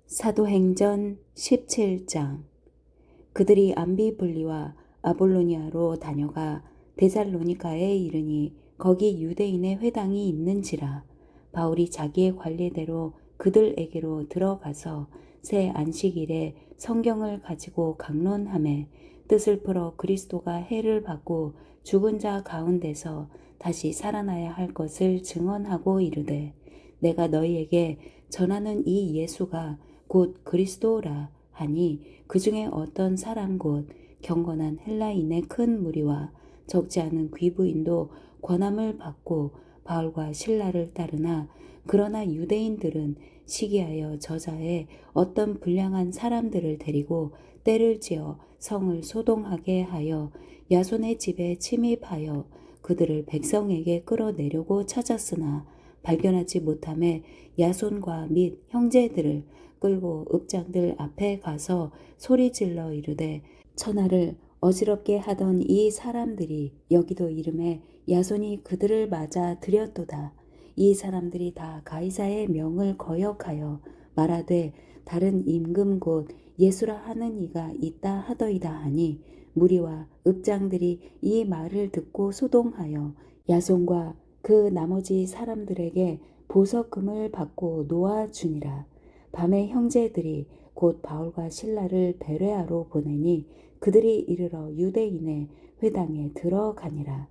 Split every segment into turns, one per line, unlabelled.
사도행전 17장. 그들이 암비블리와 아볼로니아로 다녀가 데살로니가에 이르니 거기 유대인의 회당이 있는지라. 바울이 자기의 관례대로 그들에게로 들어가서 새 안식일에 성경을 가지고 강론하매 뜻을 풀어 그리스도가 해를 받고 죽은 자 가운데서 다시 살아나야 할 것을 증언하고 이르되, 내가 너희에게 전하는 이 예수가 곧 그리스도라 하니, 그 중에 어떤 사람 곧 경건한 헬라인의 큰 무리와 적지 않은 귀부인도 권함을 받고 바울과 실라를 따르나, 그러나 유대인들은 시기하여 저자에 어떤 불량한 사람들을 데리고 때를 지어 성을 소동하게 하여 야손의 집에 침입하여 그들을 백성에게 끌어내려고 찾았으나 발견하지 못하매 야손과 및 형제들을 끌고 읍장들 앞에 가서 소리질러 이르되, 천하를 어지럽게 하던 이 사람들이 여기도 이름에 야손이 그들을 맞아 들였도다. 이 사람들이 다 가이사의 명을 거역하여 말하되, 다른 임금 곧 예수라 하는 이가 있다 하더이다 하니, 무리와 읍장들이 이 말을 듣고 소동하여 야손과 그 나머지 사람들에게 보석금을 받고 놓아주니라. 밤에 형제들이 곧 바울과 실라를 베레아로 보내니 그들이 이르러 유대인의 회당에 들어가니라.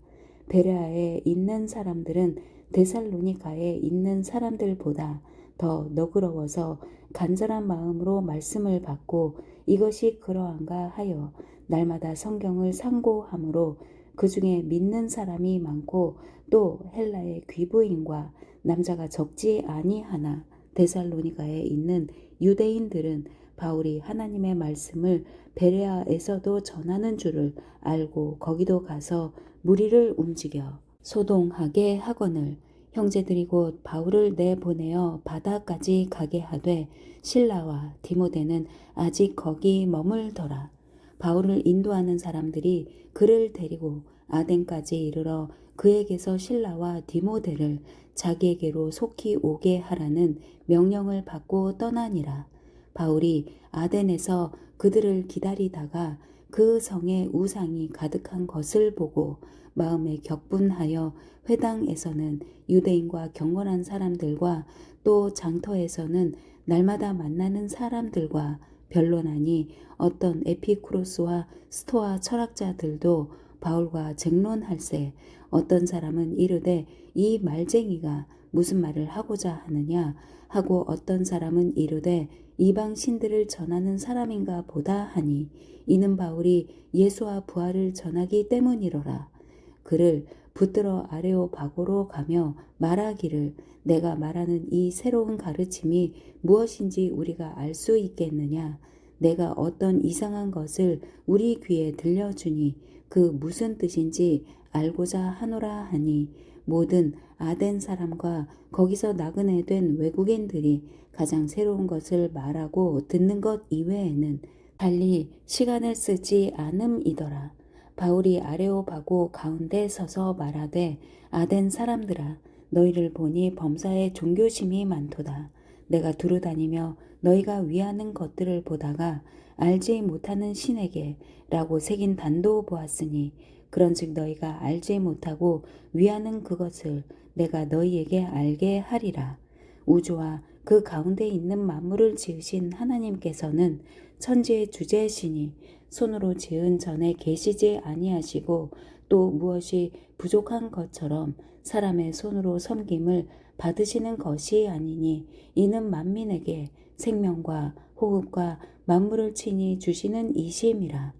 베레아에 있는 사람들은 데살로니가에 있는 사람들보다 더 너그러워서 간절한 마음으로 말씀을 받고 이것이 그러한가 하여 날마다 성경을 상고하므로 그 중에 믿는 사람이 많고 또 헬라의 귀부인과 남자가 적지 아니하나, 데살로니가에 있는 유대인들은 바울이 하나님의 말씀을 베레아에서도 전하는 줄을 알고 거기도 가서 무리를 움직여 소동하게 하거늘 형제들이 곧 바울을 내보내어 바다까지 가게 하되, 실라와 디모데는 아직 거기 머물더라. 바울을 인도하는 사람들이 그를 데리고 아덴까지 이르러 그에게서 실라와 디모데를 자기에게로 속히 오게 하라는 명령을 받고 떠나니라. 바울이 아덴에서 그들을 기다리다가 그 성에 우상이 가득한 것을 보고 마음에 격분하여 회당에서는 유대인과 경건한 사람들과 또 장터에서는 날마다 만나는 사람들과 변론하니, 어떤 에피쿠로스와 스토아 철학자들도 바울과 쟁론할세, 어떤 사람은 이르되 이 말쟁이가 무슨 말을 하고자 하느냐 하고, 어떤 사람은 이르되 이방 신들을 전하는 사람인가 보다 하니, 이는 바울이 예수와 부활을 전하기 때문이로라. 그를 붙들어 아레오바고로 가며 말하기를, 내가 말하는 이 새로운 가르침이 무엇인지 우리가 알 수 있겠느냐. 내가 어떤 이상한 것을 우리 귀에 들려주니 그 무슨 뜻인지 알고자 하노라 하니, 모든 아덴 사람과 거기서 나그네 된 외국인들이 가장 새로운 것을 말하고 듣는 것 이외에는 달리 시간을 쓰지 않음이더라. 바울이 아레오바고 가운데 서서 말하되, 아덴 사람들아, 너희를 보니 범사에 종교심이 많도다. 내가 두루 다니며 너희가 위하는 것들을 보다가 알지 못하는 신에게 라고 새긴 단도 보았으니, 그런즉 너희가 알지 못하고 위하는 그것을 내가 너희에게 알게 하리라. 우주와 그 가운데 있는 만물을 지으신 하나님께서는 천지의 주제시니 손으로 지은 전에 계시지 아니하시고, 또 무엇이 부족한 것처럼 사람의 손으로 섬김을 받으시는 것이 아니니, 이는 만민에게 생명과 호흡과 만물을 친히 주시는 이심이라.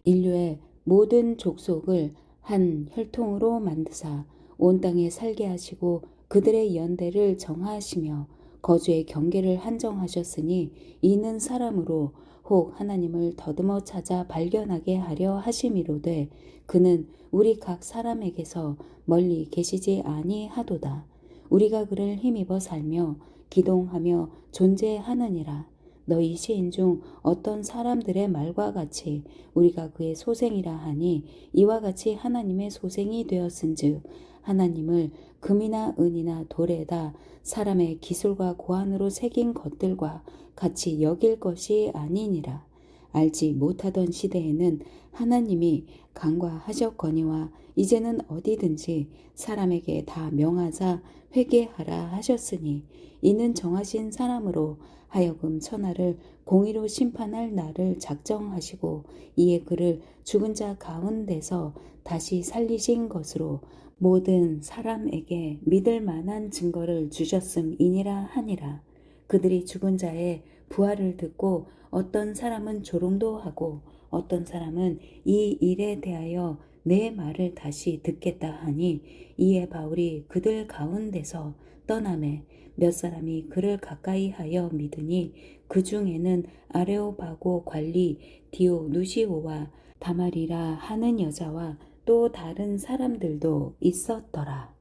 인류의 모든 족속을 한 혈통으로 만드사 온 땅에 살게 하시고 그들의 연대를 정하시며 거주의 경계를 한정하셨으니, 이는 사람으로 혹 하나님을 더듬어 찾아 발견하게 하려 하심이로되, 그는 우리 각 사람에게서 멀리 계시지 아니하도다. 우리가 그를 힘입어 살며 기동하며 존재하느니라. 너희 시인 중 어떤 사람들의 말과 같이 우리가 그의 소생이라 하니, 이와 같이 하나님의 소생이 되었은즉 하나님을 금이나 은이나 돌에다 사람의 기술과 고안으로 새긴 것들과 같이 여길 것이 아니니라. 알지 못하던 시대에는 하나님이 간과하셨거니와 이제는 어디든지 사람에게 다 명하자 회개하라 하셨으니 이는 정하신 사람으로 하여금 천하를 공의로 심판할 날을 작정하시고 이에 그를 죽은 자 가운데서 다시 살리신 것으로 모든 사람에게 믿을 만한 증거를 주셨음이니라 하니라. 그들이 죽은 자의 부활을 듣고 어떤 사람은 조롱도 하고 어떤 사람은 이 일에 대하여 내 말을 다시 듣겠다 하니 이에 바울이 그들 가운데서 떠나매 몇 사람이 그를 가까이 하여 믿으니 그 중에는 아레오바고 관리 디오누시오와 다말이라 하는 여자와 또 다른 사람들도 있었더라.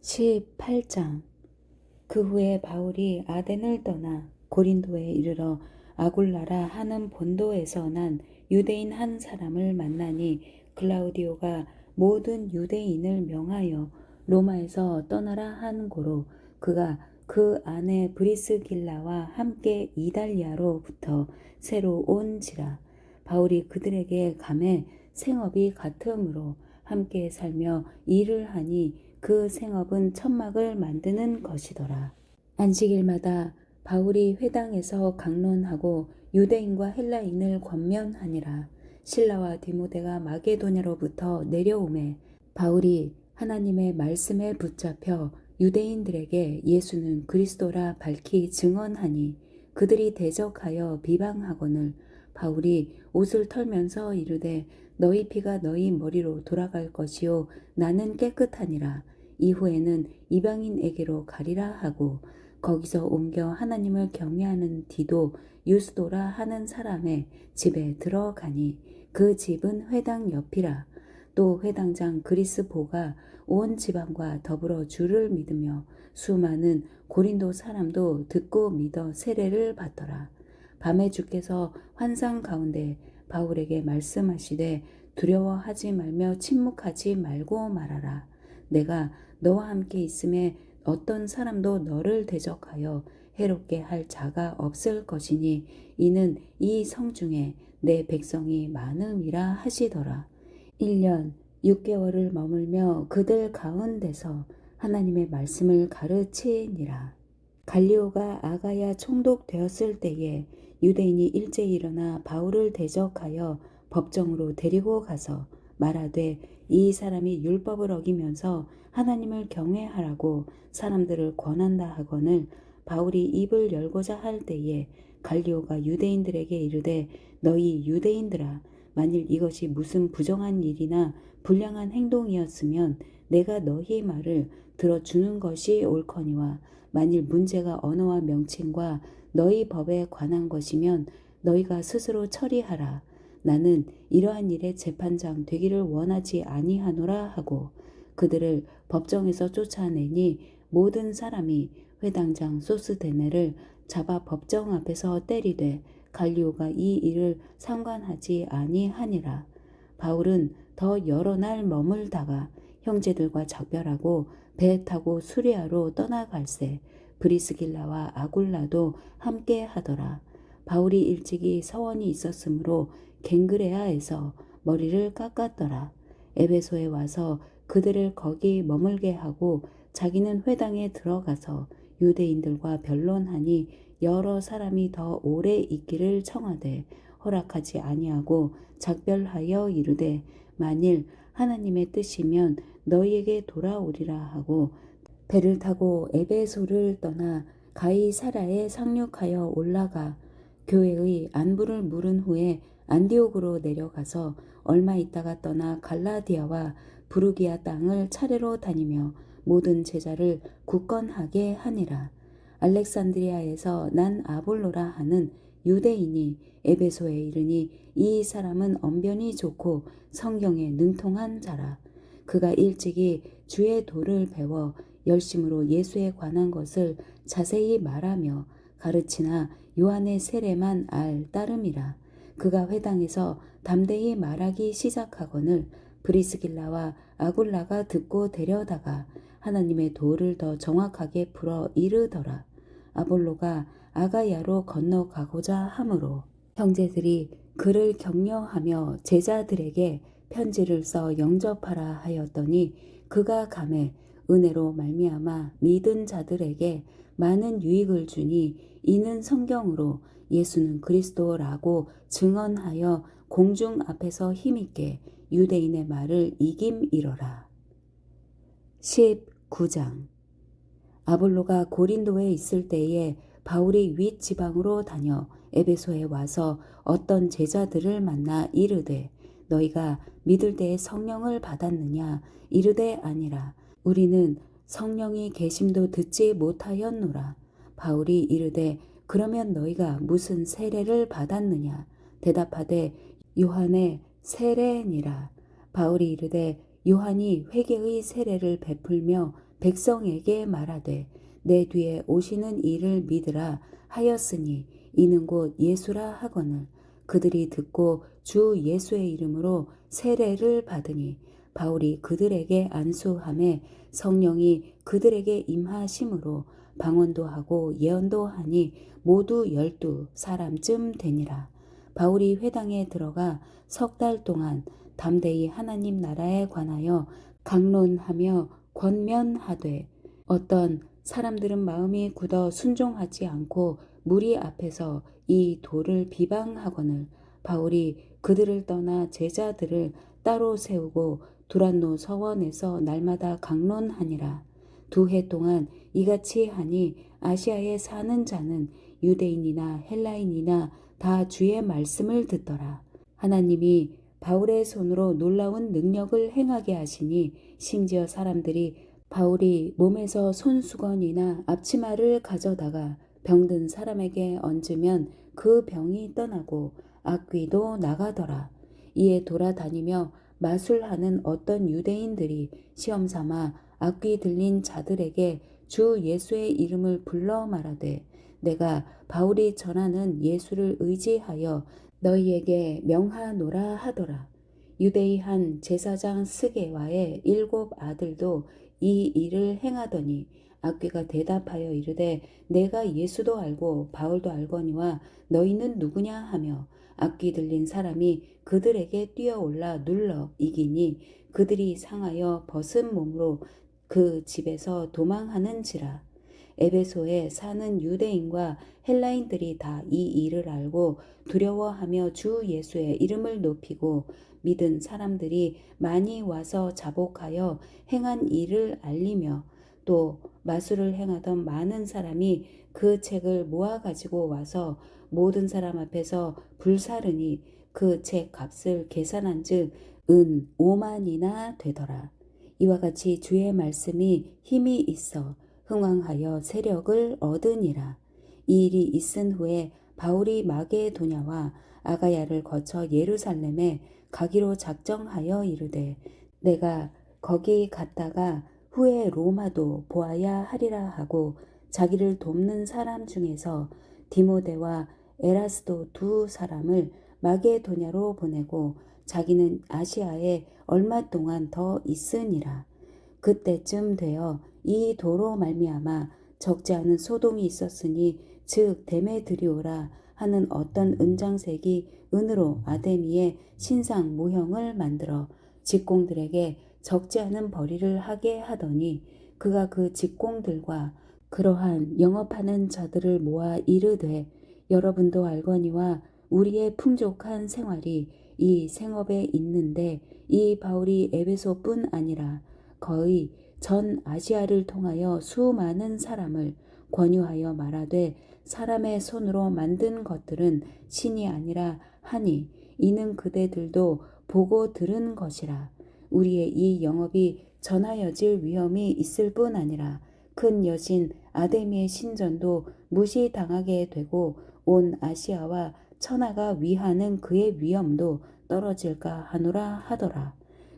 18장. 그 후에 바울이 아덴을 떠나 고린도에 이르러 아굴라라 하는 본도에서 난 유대인 한 사람을 만나니 글라우디오가 모든 유대인을 명하여 로마에서 떠나라 한 고로 그가 그 아내 브리스길라와 함께 이달리아로부터 새로 온지라. 바울이 그들에게 감해 생업이 같으므로 함께 살며 일을 하니 그 생업은 천막을 만드는 것이더라. 안식일마다 바울이 회당에서 강론하고 유대인과 헬라인을 권면하니라. 실라와 디모데가 마게도냐로부터 내려오매 바울이 하나님의 말씀에 붙잡혀 유대인들에게 예수는 그리스도라 밝히 증언하니 그들이 대적하여 비방하거늘 바울이 옷을 털면서 이르되 너희 피가 너희 머리로 돌아갈 것이요 나는 깨끗하니라. 이후에는 이방인에게로 가리라 하고 거기서 옮겨 하나님을 경외하는 디도 유스도라 하는 사람의 집에 들어가니 그 집은 회당 옆이라. 또 회당장 그리스보가 온 지방과 더불어 주를 믿으며 수많은 고린도 사람도 듣고 믿어 세례를 받더라. 밤에 주께서 환상 가운데 바울에게 말씀하시되 두려워하지 말며 침묵하지 말고 말하라. 내가 너와 함께 있음에 어떤 사람도 너를 대적하여 해롭게 할 자가 없을 것이니 이는 이 성중에 내 백성이 많음이라 하시더라. 1년 6개월을 머물며 그들 가운데서 하나님의 말씀을 가르치니라. 갈리오가 아가야 총독되었을 때에 유대인이 일제히 일어나 바울을 대적하여 법정으로 데리고 가서 말하되 이 사람이 율법을 어기면서 하나님을 경외하라고 사람들을 권한다 하거늘 바울이 입을 열고자 할 때에 갈리오가 유대인들에게 이르되 너희 유대인들아 만일 이것이 무슨 부정한 일이나 불량한 행동이었으면 내가 너희 말을 들어주는 것이 옳거니와 만일 문제가 언어와 명칭과 너희 법에 관한 것이면 너희가 스스로 처리하라. 나는 이러한 일에 재판장 되기를 원하지 아니하노라 하고 그들을 법정에서 쫓아내니 모든 사람이 회당장 소스데네를 잡아 법정 앞에서 때리되 갈리오가 이 일을 상관하지 아니하니라. 바울은 더 여러 날 머물다가 형제들과 작별하고 배 타고 수리아로 떠나갈새 브리스길라와 아굴라도 함께 하더라. 바울이 일찍이 서원이 있었으므로 갱그레아에서 머리를 깎았더라. 에베소에 와서 그들을 거기 머물게 하고 자기는 회당에 들어가서 유대인들과 변론하니 여러 사람이 더 오래 있기를 청하되 허락하지 아니하고 작별하여 이르되 만일 하나님의 뜻이면 너희에게 돌아오리라 하고 배를 타고 에베소를 떠나 가이사라에 상륙하여 올라가 교회의 안부를 물은 후에 안디옥으로 내려가서 얼마 있다가 떠나 갈라디아와 부르기아 땅을 차례로 다니며 모든 제자를 굳건하게 하니라. 알렉산드리아에서 난 아볼로라 하는 유대인이 에베소에 이르니 이 사람은 언변이 좋고 성경에 능통한 자라. 그가 일찍이 주의 도를 배워 열심으로 예수에 관한 것을 자세히 말하며 가르치나 요한의 세례만 알 따름이라. 그가 회당에서 담대히 말하기 시작하거늘 브리스길라와 아굴라가 듣고 데려다가 하나님의 도를 더 정확하게 풀어 이르더라. 아볼로가 아가야로 건너가고자 하므로 형제들이 그를 격려하며 제자들에게 편지를 써 영접하라 하였더니 그가 감에 은혜로 말미암아 믿은 자들에게 많은 유익을 주니 이는 성경으로 예수는 그리스도라고 증언하여 공중 앞에서 힘있게 유대인의 말을 이김이러라. 19장. 아볼로가 고린도에 있을 때에 바울이 윗 지방으로 다녀 에베소에 와서 어떤 제자들을 만나 이르되 너희가 믿을 때에 성령을 받았느냐 이르되 아니라 우리는 성령이 계심도 듣지 못하였노라. 바울이 이르되 그러면 너희가 무슨 세례를 받았느냐 대답하되 요한의 세례니라. 바울이 이르되 요한이 회개의 세례를 베풀며 백성에게 말하되 내 뒤에 오시는 이를 믿으라 하였으니 이는 곧 예수라 하거늘 그들이 듣고 주 예수의 이름으로 세례를 받으니 바울이 그들에게 안수하매 성령이 그들에게 임하심으로 방언도 하고 예언도 하니 모두 12사람쯤 되니라. 바울이 회당에 들어가 석 달 동안 담대히 하나님 나라에 관하여 강론하며 권면하되 어떤 사람들은 마음이 굳어 순종하지 않고 무리 앞에서 이 도를 비방하거늘 바울이 그들을 떠나 제자들을 따로 세우고 두란노 서원에서 날마다 강론하니라. 2해 동안 이같이 하니 아시아에 사는 자는 유대인이나 헬라인이나 다 주의 말씀을 듣더라. 하나님이 바울의 손으로 놀라운 능력을 행하게 하시니 심지어 사람들이 바울이 몸에서 손수건이나 앞치마를 가져다가 병든 사람에게 얹으면 그 병이 떠나고 악귀도 나가더라. 이에 돌아다니며 마술하는 어떤 유대인들이 시험삼아 악귀 들린 자들에게 주 예수의 이름을 불러 말하되 내가 바울이 전하는 예수를 의지하여 너희에게 명하노라 하더라. 유대의 한 제사장 스게와의 7 아들도 이 일을 행하더니 악귀가 대답하여 이르되 내가 예수도 알고 바울도 알거니와 너희는 누구냐 하며 악귀 들린 사람이 그들에게 뛰어올라 눌러 이기니 그들이 상하여 벗은 몸으로 그 집에서 도망하는지라. 에베소에 사는 유대인과 헬라인들이 다 이 일을 알고 두려워하며 주 예수의 이름을 높이고 믿은 사람들이 많이 와서 자복하여 행한 일을 알리며 또 마술을 행하던 많은 사람이 그 책을 모아 가지고 와서 모든 사람 앞에서 불사르니 그 책 값을 계산한즉 은 5만이나 되더라. 이와 같이 주의 말씀이 힘이 있어 흥왕하여 세력을 얻으니라. 이 일이 있은 후에 바울이 마게도냐와 아가야를 거쳐 예루살렘에 가기로 작정하여 이르되 내가 거기 갔다가 후에 로마도 보아야 하리라 하고 자기를 돕는 사람 중에서 디모데와 에라스도 2 사람을 마게도냐로 보내고 자기는 아시아에 얼마 동안 더 있으니라. 그때쯤 되어 이 도로 말미암아 적지 않은 소동이 있었으니 즉 데메드리오라 하는 어떤 은장색이 은으로 아데미의 신상 모형을 만들어 직공들에게 적지 않은 벌이를 하게 하더니 그가 그 직공들과 그러한 영업하는 자들을 모아 이르되 여러분도 알거니와 우리의 풍족한 생활이 이 생업에 있는데 이 바울이 에베소뿐 아니라 거의 전 아시아를 통하여 수많은 사람을 권유하여 말하되 사람의 손으로 만든 것들은 신이 아니라 하니 이는 그대들도 보고 들은 것이라. 우리의 이 영업이 전하여질 위험이 있을 뿐 아니라 큰 여신 아데미의 신전도 무시당하게 되고 온 아시아와 천하가 위하는 그의 위엄도 떨어질까 하노라 하더라.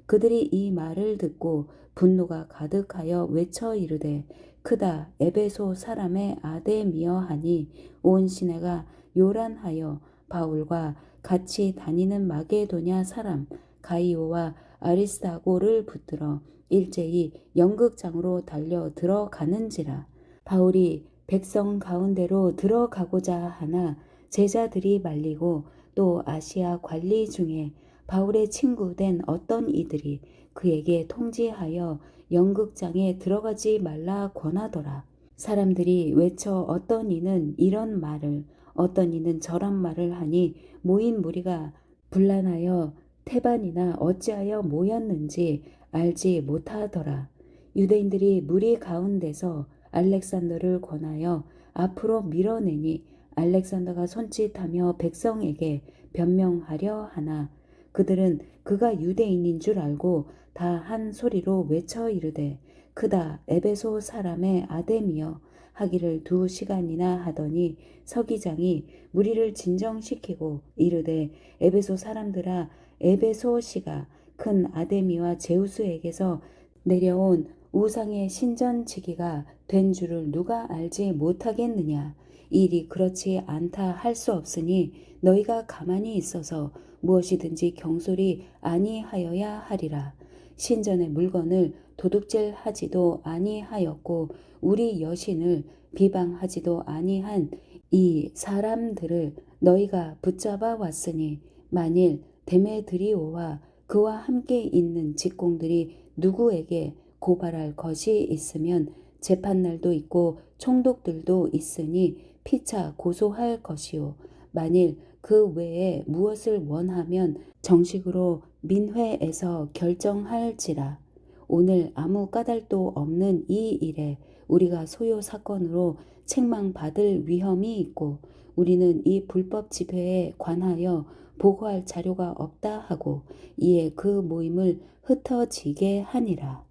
그들이 이 말을 듣고 분노가 가득하여 외쳐 이르되 크다 에베소 사람의 아데미여 하니 온 시내가 요란하여 바울과 같이 다니는 마게도냐 사람 가이오와 아리스다고를 붙들어 일제히 연극장으로 달려 들어가는지라. 바울이 백성 가운데로 들어가고자 하나 제자들이 말리고 또 아시아 관리 중에 바울의 친구된 어떤 이들이 그에게 통지하여 연극장에 들어가지 말라 권하더라. 사람들이 외쳐 어떤 이는 이런 말을 어떤 이는 저런 말을 하니 모인 무리가 분란하여 태반이나 어찌하여 모였는지 알지 못하더라. 유대인들이 무리 가운데서 알렉산더를 권하여 앞으로 밀어내니 알렉산더가 손짓하며 백성에게 변명하려 하나 그들은 그가 유대인인 줄 알고 다 한 소리로 외쳐 이르되 크다 에베소 사람의 아데미여 하기를 2시간이나 하더니 서기장이 무리를 진정시키고 이르되 에베소 사람들아 에베소시가 큰 아데미와 제우스에게서 내려온 우상의 신전치기가 된 줄을 누가 알지 못하겠느냐. 일이 그렇지 않다 할 수 없으니 너희가 가만히 있어서 무엇이든지 경솔이 아니하여야 하리라. 신전의 물건을 도둑질 하지도 아니하였고 우리 여신을 비방하지도 아니한 이 사람들을 너희가 붙잡아 왔으니 만일 데메드리오와 그와 함께 있는 직공들이 누구에게 고발할 것이 있으면 재판날도 있고 총독들도 있으니 피차 고소할 것이요. 만일 그 외에 무엇을 원하면 정식으로 민회에서 결정할지라. 오늘 아무 까닭도 없는 이 일에 우리가 소요 사건으로 책망받을 위험이 있고 우리는 이 불법 집회에 관하여 보고할 자료가 없다 하고 이에 그 모임을 흩어지게 하니라.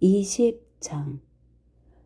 20장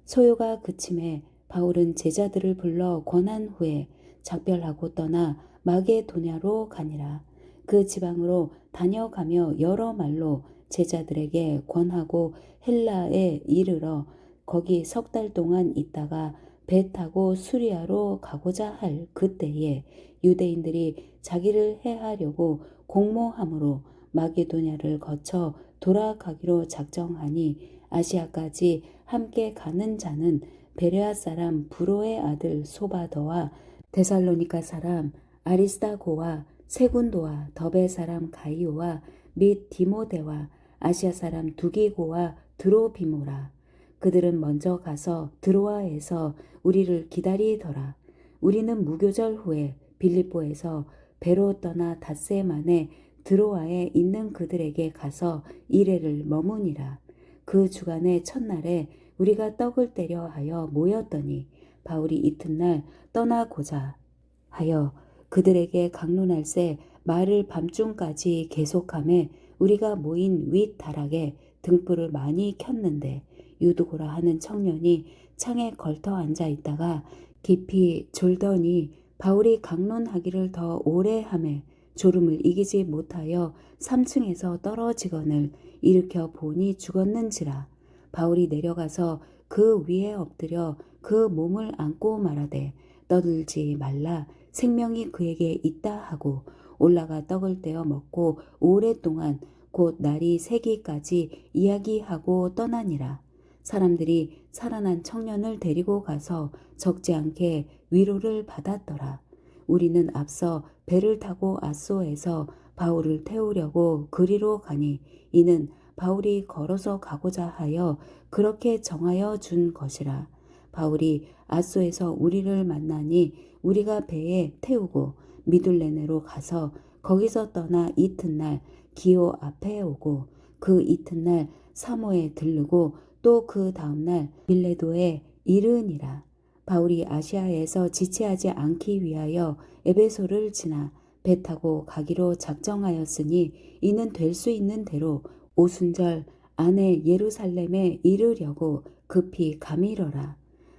소요가 그침에 바울은 제자들을 불러 권한 후에 작별하고 떠나 마게도냐로 가니라. 그 지방으로 다녀가며 여러 말로 제자들에게 권하고 헬라에 이르러 거기 3달 동안 있다가 배 타고 수리아로 가고자 할 그때에 유대인들이 자기를 해하려고 공모함으로 마게도냐를 거쳐 돌아가기로 작정하니 아시아까지 함께 가는 자는 베레아 사람 브로의 아들 소바더와 데살로니가 사람 아리스다고와 세군도와 더베 사람 가이오와 및 디모데와 아시아 사람 두기고와 드로비모라. 그들은 먼저 가서 드로아에서 우리를 기다리더라. 우리는 무교절 후에 빌립보에서 배로 떠나 닷새 만에 드로아에 있는 그들에게 가서 이레를 머무니라. 그 주간의 첫날에 우리가 떡을 떼려 하여 모였더니 바울이 이튿날 떠나고자 하여 그들에게 강론할새 말을 밤중까지 계속하매 우리가 모인 윗 다락에 등불을 많이 켰는데 유두고라 하는 청년이 창에 걸터 앉아 있다가 깊이 졸더니 바울이 강론하기를 더 오래 하매 졸음을 이기지 못하여 3층에서 떨어지거늘 일으켜 보니 죽었는지라. 바울이 내려가서 그 위에 엎드려 그 몸을 안고 말하되 떠들지 말라 생명이 그에게 있다 하고 올라가 떡을 떼어 먹고 오랫동안 곧 날이 새기까지 이야기하고 떠나니라. 사람들이 살아난 청년을 데리고 가서 적지 않게 위로를 받았더라. 우리는 앞서 배를 타고 아소에서 바울을 태우려고 그리로 가니 이는 바울이 걸어서 가고자 하여 그렇게 정하여 준 것이라. 바울이 아소에서 우리를 만나니 우리가 배에 태우고 미둘레네로 가서 거기서 떠나 이튿날 기오 앞에 오고 그 이튿날 사모에 들르고 또 그 다음날 밀레도에 이르니라. 바울이 아시아에서 지체하지 않기 위하여 에베소를 지나 배 타고 가기로 작정하였으니 이는 될 수 있는 대로 오순절 안에 예루살렘에 이르려고 급히 가미러라.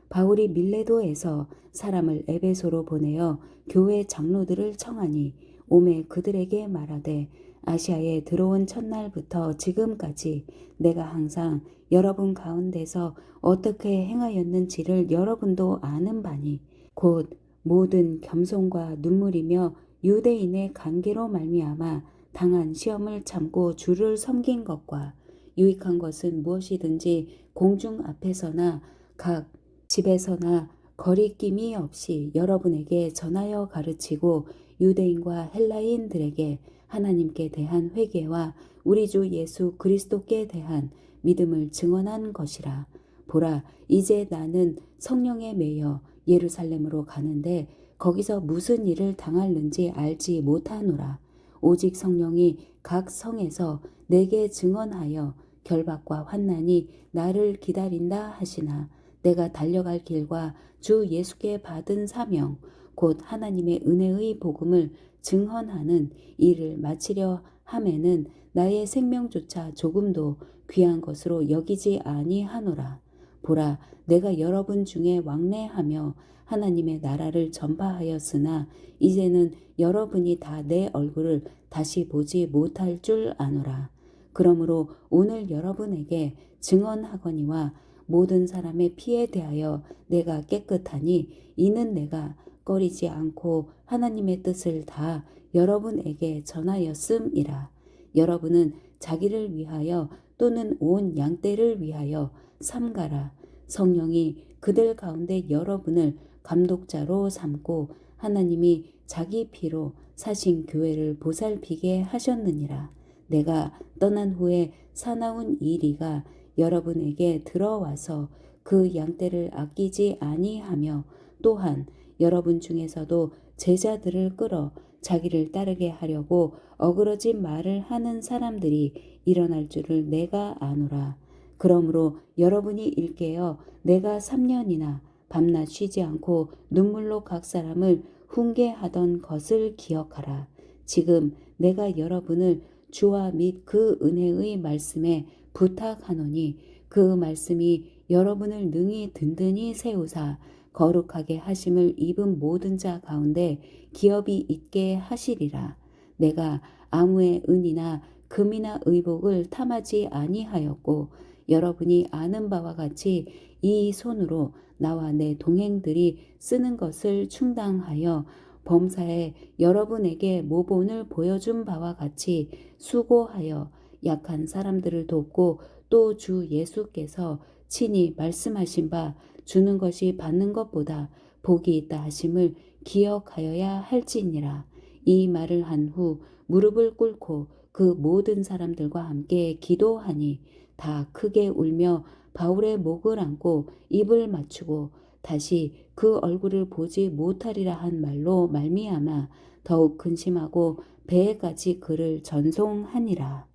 바울이 밀레도에서 사람을 에베소로 보내어 교회 장로들을 청하니 오매 그들에게 말하되 아시아에 들어온 첫날부터 지금까지 내가 항상 여러분 가운데서 어떻게 행하였는지를 여러분도 아는 바니 곧 모든 겸손과 눈물이며 유대인의 관계로 말미암아 당한 시험을 참고 주를 섬긴 것과 유익한 것은 무엇이든지 공중 앞에서나 각 집에서나 거리낌이 없이 여러분에게 전하여 가르치고 유대인과 헬라인들에게 하나님께 대한 회개와 우리 주 예수 그리스도께 대한 믿음을 증언한 것이라. 보라, 이제 나는 성령에 매여 예루살렘으로 가는데 거기서 무슨 일을 당할는지 알지 못하노라. 오직 성령이 각 성에서 내게 증언하여 결박과 환난이 나를 기다린다 하시나 내가 달려갈 길과 주 예수께 받은 사명 곧 하나님의 은혜의 복음을 증언하는 일을 마치려 함에는 나의 생명조차 조금도 귀한 것으로 여기지 아니하노라. 보라, 내가 여러분 중에 왕래하며 하나님의 나라를 전파하였으나 이제는 여러분이 다 내 얼굴을 다시 보지 못할 줄 아노라. 그러므로 오늘 여러분에게 증언하거니와 모든 사람의 피에 대하여 내가 깨끗하니 이는 내가 꺼리지 않고 하나님의 뜻을 다 여러분에게 전하였음이라. 여러분은 자기를 위하여 또는 온 양떼를 위하여 삼가라. 성령이 그들 가운데 여러분을 감독자로 삼고 하나님이 자기 피로 사신 교회를 보살피게 하셨느니라. 내가 떠난 후에 사나운 이리가 여러분에게 들어와서 그 양떼를 아끼지 아니하며 또한 여러분 중에서도 제자들을 끌어 자기를 따르게 하려고 어그러진 말을 하는 사람들이 일어날 줄을 내가 아노라. 그러므로 여러분이 일깨어 내가 3년이나 밤낮 쉬지 않고 눈물로 각 사람을 훈계하던 것을 기억하라. 지금 내가 여러분을 주와 및 그 은혜의 말씀에 부탁하노니 그 말씀이 여러분을 능히 든든히 세우사 거룩하게 하심을 입은 모든 자 가운데 기업이 있게 하시리라. 내가 아무의 은이나 금이나 의복을 탐하지 아니하였고 여러분이 아는 바와 같이 이 손으로 나와 내 동행들이 쓰는 것을 충당하여 범사에 여러분에게 모본을 보여준 바와 같이 수고하여 약한 사람들을 돕고 또 주 예수께서 친히 말씀하신 바 주는 것이 받는 것보다 복이 있다 하심을 기억하여야 할지니라. 이 말을 한 후 무릎을 꿇고 그 모든 사람들과 함께 기도하니 다 크게 울며 바울의 목을 안고 입을 맞추고 다시 그 얼굴을 보지 못하리라 한 말로 말미암아 더욱 근심하고 배에까지 그를 전송하니라.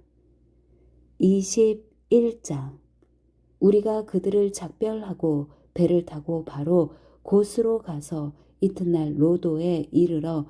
21장. 우리가 그들을 작별하고 배를 타고 바로 곳으로 가서 이튿날 로도에 이르러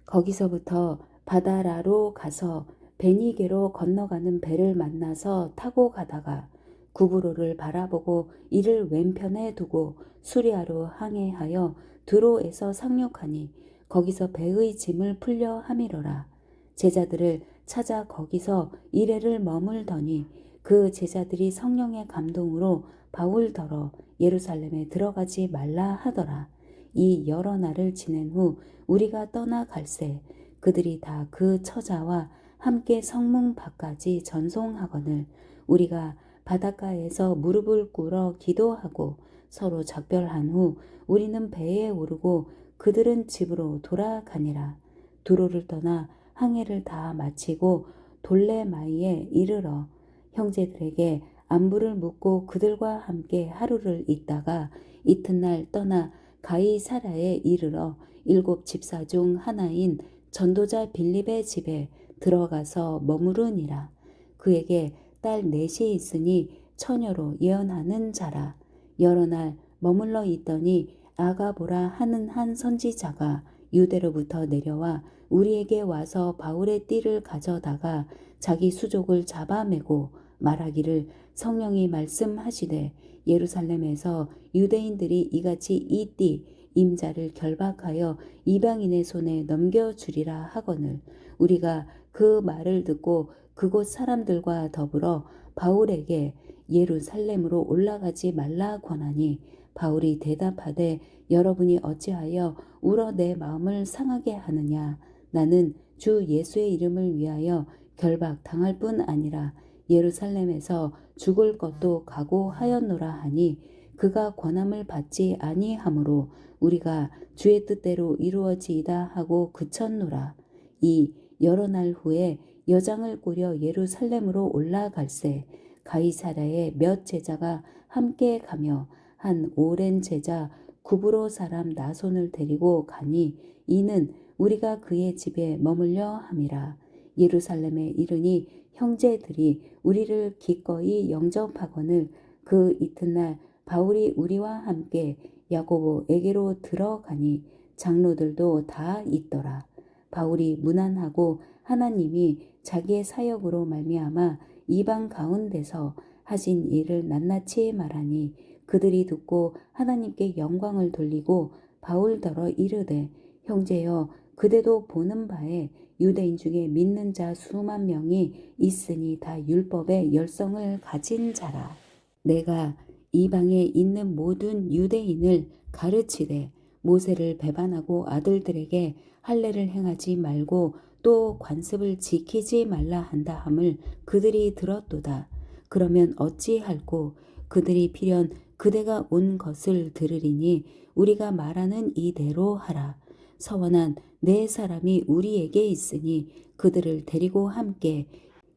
거기서부터 바다라로 가서 베니게로 건너가는 배를 만나서 타고 가다가 구브로를 바라보고 이를 왼편에 두고 수리아로 항해하여 드로에서 상륙하니 거기서 배의 짐을 풀려 함이러라. 제자들을 찾아 거기서 이레를 머물더니 그 제자들이 성령의 감동으로 바울더러 예루살렘에 들어가지 말라 하더라. 이 여러 날을 지낸 후 우리가 떠나갈새 그들이 다 그 처자와 함께 성문 밖까지 전송하거늘 우리가 바닷가에서 무릎을 꿇어 기도하고 서로 작별한 후 우리는 배에 오르고 그들은 집으로 돌아가니라. 두로를 떠나 항해를 다 마치고 돌레마이에 이르러 형제들에게 안부를 묻고 그들과 함께 하루를 있다가 이튿날 떠나 가이사라에 이르러 7 집사 중 하나인 전도자 빌립의 집에 들어가서 머무르니라. 그에게 딸 넷이 있으니 처녀로 예언하는 자라. 여러 날 머물러 있더니 아가보라 하는 한 선지자가 유대로부터 내려와 우리에게 와서 바울의 띠를 가져다가 자기 수족을 잡아매고 말하기를 성령이 말씀하시되 예루살렘에서 유대인들이 이같이 이 띠 임자를 결박하여 이방인의 손에 넘겨주리라 하거늘 우리가 그 말을 듣고 그곳 사람들과 더불어 바울에게 예루살렘으로 올라가지 말라 권하니 바울이 대답하되 여러분이 어찌하여 울어 내 마음을 상하게 하느냐. 나는 주 예수의 이름을 위하여 결박 당할 뿐 아니라 예루살렘에서 죽을 것도 각오하였노라 하니 그가 권함을 받지 아니하므로 우리가 주의 뜻대로 이루어지이다 하고 그쳤노라. 이 여러 날 후에 여장을 꾸려 예루살렘으로 올라갈새 가이사랴의 몇 제자가 함께 가며 한 오랜 제자 구브로 사람 나손을 데리고 가니 이는 우리가 그의 집에 머물려 함이라. 예루살렘에 이르니 형제들이 우리를 기꺼이 영접하거늘 그 이튿날 바울이 우리와 함께 야고보에게로 들어가니 장로들도 다 있더라. 바울이 문안하고 하나님이 자기의 사역으로 말미암아 이방 가운데서 하신 일을 낱낱이 말하니 그들이 듣고 하나님께 영광을 돌리고 바울더러 이르되 형제여 그대도 보는 바에 유대인 중에 믿는 자 수만 명이 있으니 다 율법의 열성을 가진 자라. 내가 이방에 있는 모든 유대인을 가르치되 모세를 배반하고 아들들에게 할례를 행하지 말고 또 관습을 지키지 말라 한다 함을 그들이 들었도다. 그러면 어찌할꼬 그들이 필연 그대가 온 것을 들으리니 우리가 말하는 이대로 하라. 서원한 네 사람이 우리에게 있으니 그들을 데리고 함께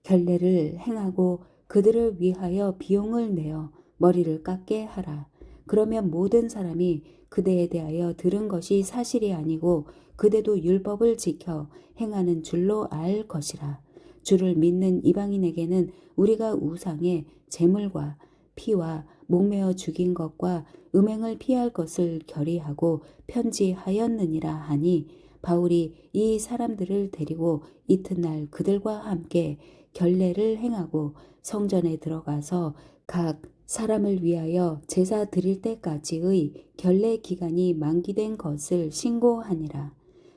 결례를 행하고 그들을 위하여 비용을 내어 머리를 깎게 하라. 그러면 모든 사람이 그대에 대하여 들은 것이 사실이 아니고 그대도 율법을 지켜 행하는 줄로 알 것이라. 주를 믿는 이방인에게는 우리가 우상의 제물과 피와 목매어 죽인 것과 음행을 피할 것을 결의하고 편지하였느니라 하니 바울이 이 사람들을 데리고 이튿날 그들과 함께 결례를 행하고 성전에 들어가서 각 사람을 위하여 제사 드릴 때까지의 결례 기간이 만기된 것을 신고하니라.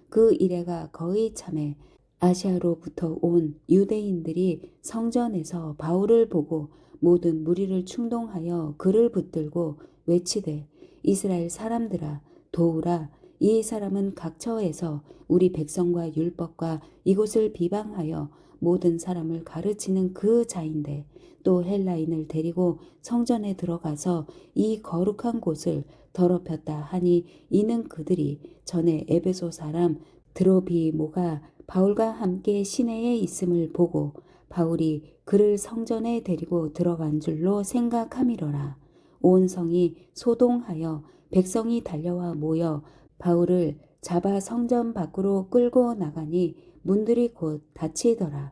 그 이래가 거의 참에 아시아로부터 온 유대인들이 성전에서 바울을 보고 모든 무리를 충동하여 그를 붙들고 외치되 이스라엘 사람들아 도우라. 이 사람은 각처에서 우리 백성과 율법과 이곳을 비방하여 모든 사람을 가르치는 그 자인데 또 헬라인을 데리고 성전에 들어가서 이 거룩한 곳을 더럽혔다 하니 이는 그들이 전에 에베소 사람 드로비모가 바울과 함께 시내에 있음을 보고 바울이 그를 성전에 데리고 들어간 줄로 생각함이로라. 온 성이 소동하여 백성이 달려와 모여 바울을 잡아 성전 밖으로 끌고 나가니 문들이 곧 닫히더라.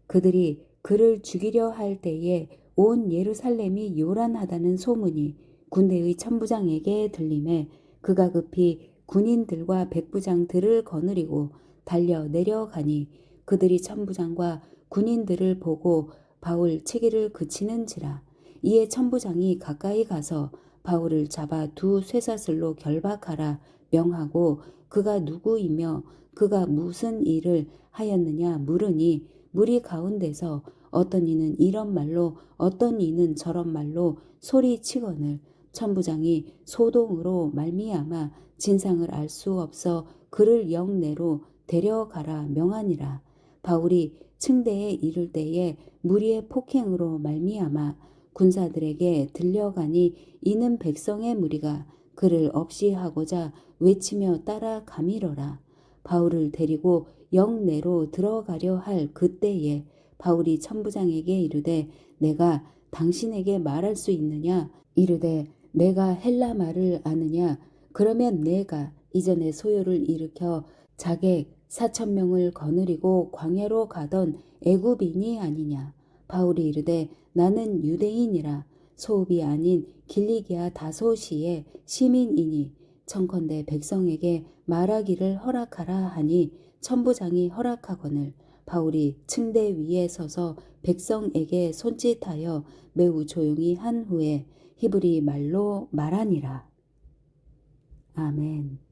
그들이 그를 죽이려 할 때에 온 예루살렘이 요란하다는 소문이 군대의 천부장에게 들림에 그가 급히 군인들과 백부장들을 거느리고 달려 내려가니 그들이 천부장과 군인들을 보고 바울 체기를 그치는지라. 이에 천부장이 가까이 가서 바울을 잡아 두 쇠사슬로 결박하라 명하고 그가 누구이며 그가 무슨 일을 하였느냐 물으니 무리 가운데서 어떤 이는 이런 말로 어떤 이는 저런 말로 소리치거늘 천부장이 소동으로 말미암아 진상을 알 수 없어 그를 영내로 데려가라 명하니라. 바울이 층대에 이를 때에 무리의 폭행으로 말미암아 군사들에게 들려가니 이는 백성의 무리가 그를 없이 하고자 외치며 따라가미러라. 바울을 데리고 영내로 들어가려 할 그때에 바울이 천부장에게 이르되 내가 당신에게 말할 수 있느냐 이르되 내가 헬라 말을 아느냐 그러면 내가 이전에 소요를 일으켜 자객 4,000명을 거느리고 광야로 가던 애굽인이 아니냐. 바울이 이르되 나는 유대인이라 소읍이 아닌 길리기아 다소시의 시민이니 청컨대 백성에게 말하기를 허락하라 하니 천부장이 허락하거늘 바울이 층대 위에 서서 백성에게 손짓하여 매우 조용히 한 후에 히브리 말로 말하니라. 아멘.